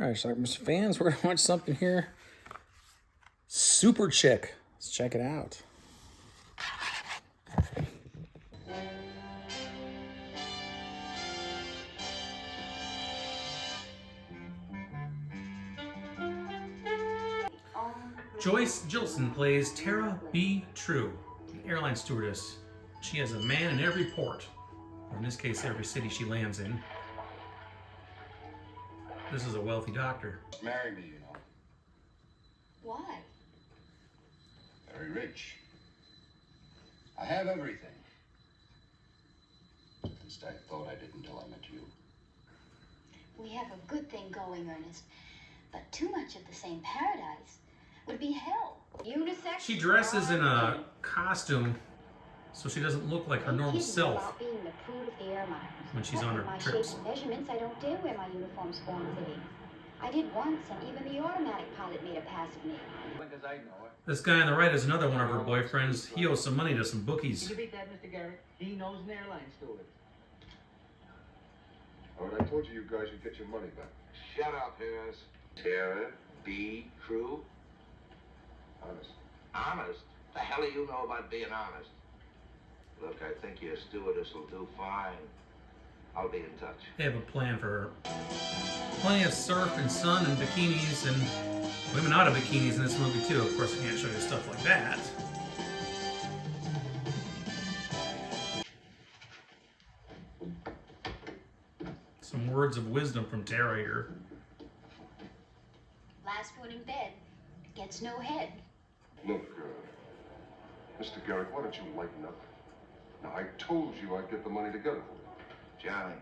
Alright, Schlockmeisters fans, we're gonna watch something here. SUPERCHICK. Let's check it out. Joyce Jilson plays Tera B. True, an airline stewardess. She has a man in every port, or in this case, every city she lands in. This is a wealthy doctor. Marry me, you know. Why? Very rich. I have everything. At least I thought I did until I met you. We have a good thing going, Ernest, but too much of the same paradise would be hell. Unisex. She dresses in a costume so she doesn't look like her normal self about being the prude of the airline. when she's on her my trips. shape and measurements, I don't dare wear my uniform's form fitting. I did once, and even the automatic pilot made a pass of me. When does I know it? This guy on the right is another one of her boyfriends. He owes some money to some bookies. Did you beat that, Mr. Garrett? He knows an airline steward. All right, I told you guys would get your money back. Shut up, Harris. Tera B. True? Honest. Honest? The hell do you know about being honest? Look, I think your stewardess will do fine. I'll be in touch. They have a plan for her. Plenty of surf and sun and bikinis and women out of bikinis in this movie too. Of course, I can't show you stuff like that. Some words of wisdom from Tera here. Last one in bed gets no head. Look, Mr. Garrett, why don't you lighten up? Now, I told you I'd get the money together for you. Johnny,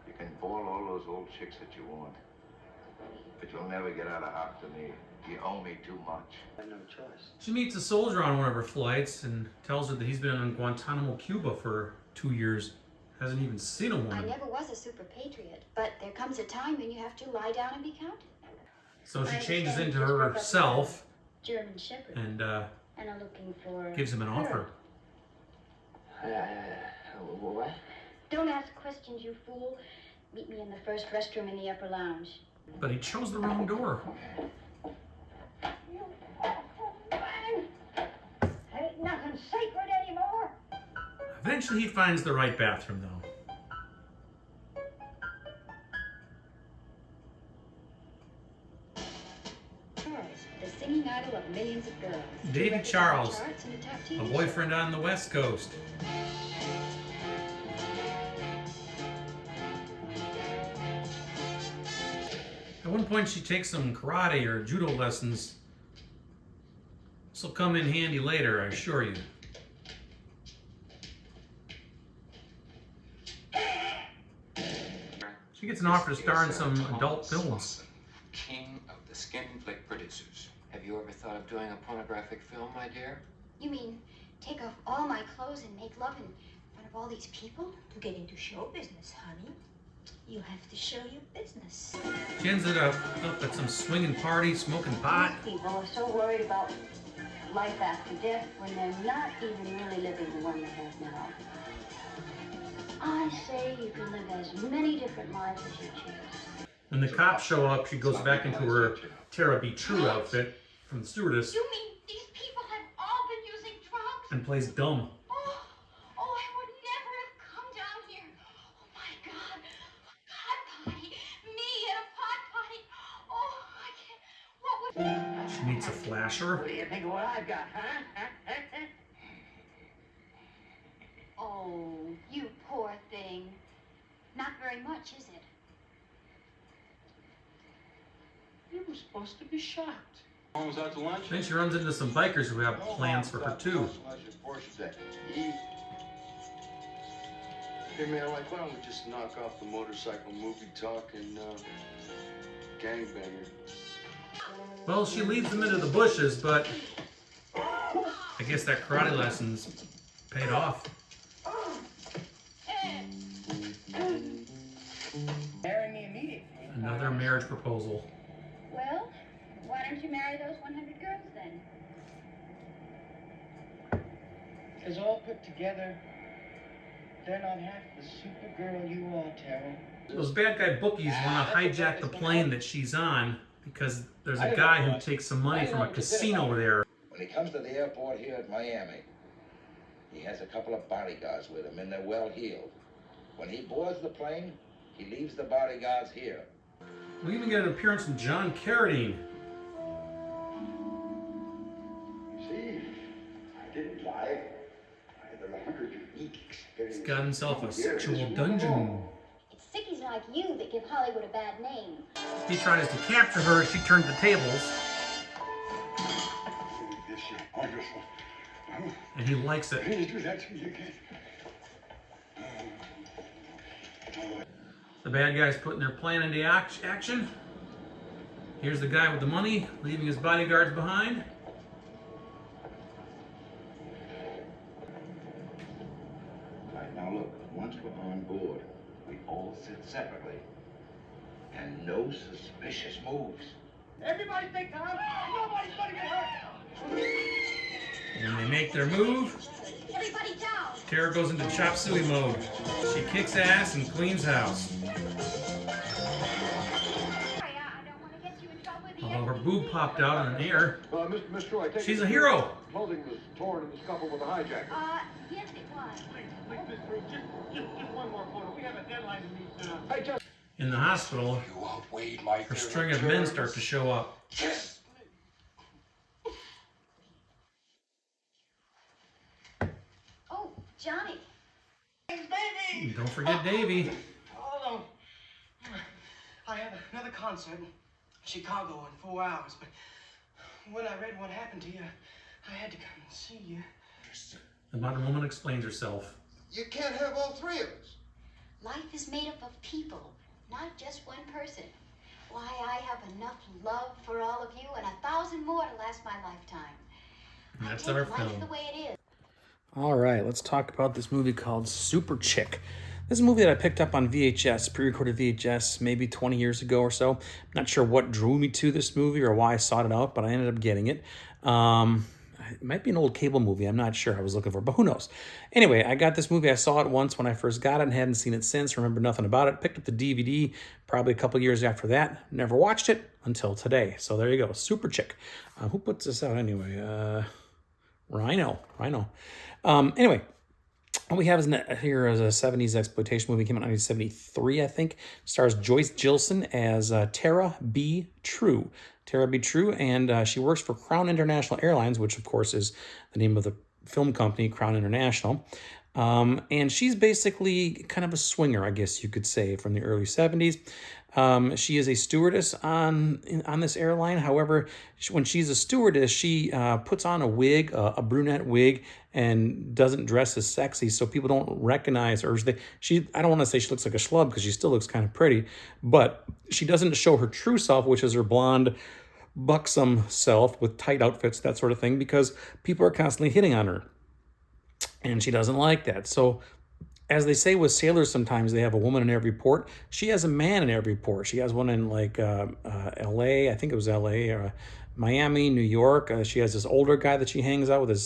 you can ball all those old chicks that you want, but you'll never get out of hock to me. You owe me too much. I have no choice. She meets a soldier on one of her flights and tells her that he's been in Guantanamo, Cuba for 2 years. Hasn't even seen a I woman. never was a super patriot, but there comes a time when you have to lie down and be counted. So she I changes understand into you just broke up herself German Shepherd, and and are looking for gives him an offer. What? Don't ask questions, you fool. Meet me in the first restroom in the upper lounge. But he chose the wrong door. Ain't nothing sacred anymore. Eventually he finds the right bathroom though. The singing idol of millions of girls. Davy Records on the Charles, charts and a top a TV show. boyfriend on the West Coast. At one point she takes some karate or judo lessons. This will come in handy later, I assure you. She gets an offer to star in some adult films. King of the skin flick producers. Have you ever thought of doing a pornographic film, my dear? You mean take off all my clothes and make love in front of all these people? To get into show business, honey, you have to show your business. She ends up at some swinging party, smoking pot. People are so worried about life after death when they're not even really living the one they have now. I say you can live as many different lives as you choose. When the cops show up, she goes back into her Tera B. True outfit from the stewardess You mean these people have all been using drugs? and plays dumb. Oh, I would never have come down here. Oh my God, a pot potty, me in a pot potty. Oh, I can't. What would? She meets a flasher. What do you think of what I've got, huh? Oh, you poor thing. Not very much, is it? You were supposed to be shocked. Was out to lunch? Then she runs into some bikers who have plans for her too. Hey man, like, why don't we just knock off the motorcycle movie talk and gangbanger? Well, she leads them into the bushes, but I guess that karate lesson's paid off. Marry me immediately. Another marriage proposal. Well, why don't you marry those 100 girls then? Because all put together, They're not half the supergirl you are, Tera. Those bad guy bookies want to hijack the plane that she's on because there's a guy who takes some money from a casino there. When he comes to the airport here at Miami, he has a couple of bodyguards with him, and they're well heeled. When he boards the plane, he leaves the bodyguards here. We even get an appearance from John Carradine. See, I didn't lie. I had a 100 unique experiences. He's got himself a sexual dungeon. It's sickies like you that give Hollywood a bad name. He tries to capture her, she turns the tables. This is wonderful. And he likes it. Please do that to me again. The bad guy's putting their plan into action. Here's the guy with the money, leaving his bodyguards behind. Right, now look, once we're on board, we all sit separately. And no suspicious moves. Everybody stay calm. Nobody's gonna get hurt. And they make their move. Everybody down. Tera goes into chop suey mode. She kicks ass and cleans house. Sorry, I don't want to get you in trouble with the Although her boob popped out in the air. Miss Troy, I take She's it a hero. Clothing was torn in the scuffle with the hijacker. Yes, it was. Please, Miss Drew, just one more photo. We have a deadline to meet. Hey, just In the hospital, You outweighed my her string of men start to show up. Yes. Oh, Johnny. Baby! Don't forget Davy. Hold on. I have another concert in Chicago in 4 hours, but when I read what happened to you, I had to come and see you. The modern woman explains herself. you can't have all three of us. Life is made up of people, not just one person. Why, I have enough love for all of you and 1,000 more to last my lifetime. And that's I our take life film. the way it is. All right, let's talk about this movie called Superchick. This is a movie that I picked up on VHS, pre-recorded VHS, maybe 20 years ago or so. I'm not sure what drew me to this movie or why I sought it out, but I ended up getting it. It might be an old cable movie. I'm not sure. I was looking for, but who knows? Anyway, I got this movie. I saw it once when I first got it and hadn't seen it since. Remember nothing about it. Picked up the DVD probably a couple years after that. Never watched it until today. So there you go. Superchick. Who puts this out anyway? Rhino. Anyway, what we have here is a 70s exploitation movie. Came out in 1973, I think. Stars Joyce Gilson as Tera B. True. Tera B. True, and she works for Crown International Airlines, which, of course, is the name of the film company, Crown International. And she's basically kind of a swinger, I guess you could say, from the early 70s. She is a stewardess on this airline. However, when she's a stewardess, she puts on a wig, a brunette wig, and doesn't dress as sexy, so people don't recognize her. I don't want to say she looks like a schlub because she still looks kind of pretty, but she doesn't show her true self, which is her blonde, buxom self with tight outfits, that sort of thing, because people are constantly hitting on her. And she doesn't like that. So, as they say with sailors sometimes, they have a woman in every port. She has a man in every port. She has one in like L.A., I think it was L.A., or Miami, New York. She has this older guy that she hangs out with,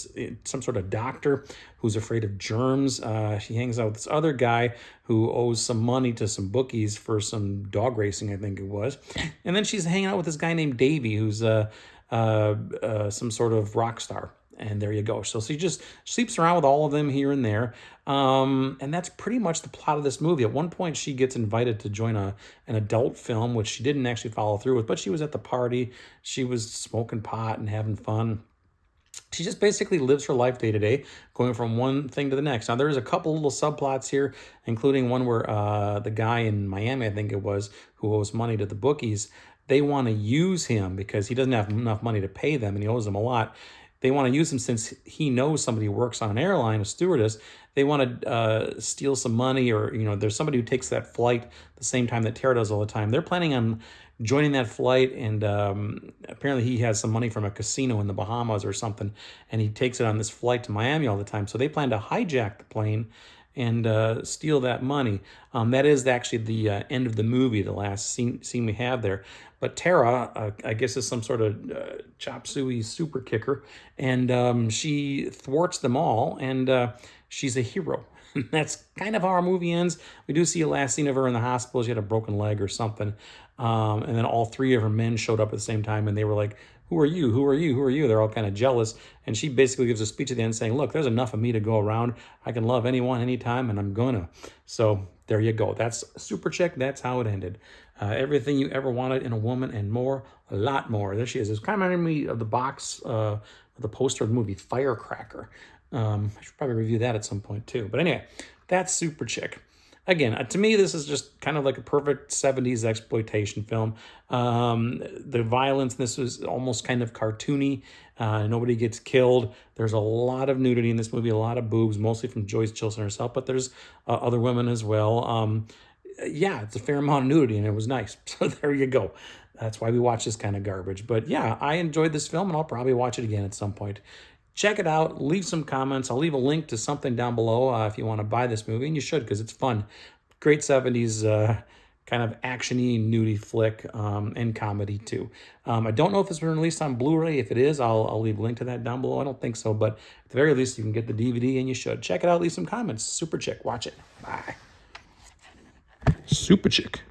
some sort of doctor who's afraid of germs. She hangs out with this other guy who owes some money to some bookies for some dog racing, I think it was. And then she's hanging out with this guy named Davey, who's some sort of rock star. And there you go. So she just sleeps around with all of them here and there. And that's pretty much the plot of this movie. At one point, she gets invited to join an adult film, which she didn't actually follow through with, but she was at the party. She was smoking pot and having fun. She just basically lives her life day to day, going from one thing to the next. Now, there's a couple little subplots here, including one where the guy in Miami, I think it was, who owes money to the bookies, they want to use him because he doesn't have enough money to pay them and he owes them a lot. They want to use him since he knows somebody who works on an airline, a stewardess. They want to steal some money, or, there's somebody who takes that flight the same time that Tera does all the time. They're planning on joining that flight, and apparently he has some money from a casino in the Bahamas or something, and he takes it on this flight to Miami all the time. So they plan to hijack the plane and steal that money. That is actually the end of the movie, the last scene we have there. But Tera, I guess, is some sort of chop suey super kicker, and she thwarts them all, and she's a hero. That's kind of how our movie ends. We do see a last scene of her in the hospital. She had a broken leg or something. And then all three of her men showed up at the same time, and they were like, who are you? Who are you? Who are you? They're all kind of jealous. And she basically gives a speech at the end saying, look, there's enough of me to go around. I can love anyone, anytime, and I'm gonna. So there you go. That's Super Chick. That's how it ended. Everything you ever wanted in a woman and more, a lot more. There she is. It's kind of reminding me of the box, the poster of the movie Firecracker. I should probably review that at some point too. But anyway, that's Super Chick. Again, to me, this is just kind of like a perfect 70s exploitation film. The violence in this was almost kind of cartoony. Nobody gets killed. There's a lot of nudity in this movie, a lot of boobs, mostly from Joyce Chilson herself, but there's other women as well. Yeah, it's a fair amount of nudity, and it was nice. So there you go. That's why we watch this kind of garbage. But yeah, I enjoyed this film, and I'll probably watch it again at some point. Check it out. Leave some comments. I'll leave a link to something down below if you want to buy this movie, and you should, because it's fun. Great 70s kind of action-y, nudie flick, and comedy too. I don't know if it's been released on Blu-ray. If it is, I'll leave a link to that down below. I don't think so, but at the very least, you can get the DVD, and you should. Check it out. Leave some comments. Super Chick. Watch it. Bye. Super Chick.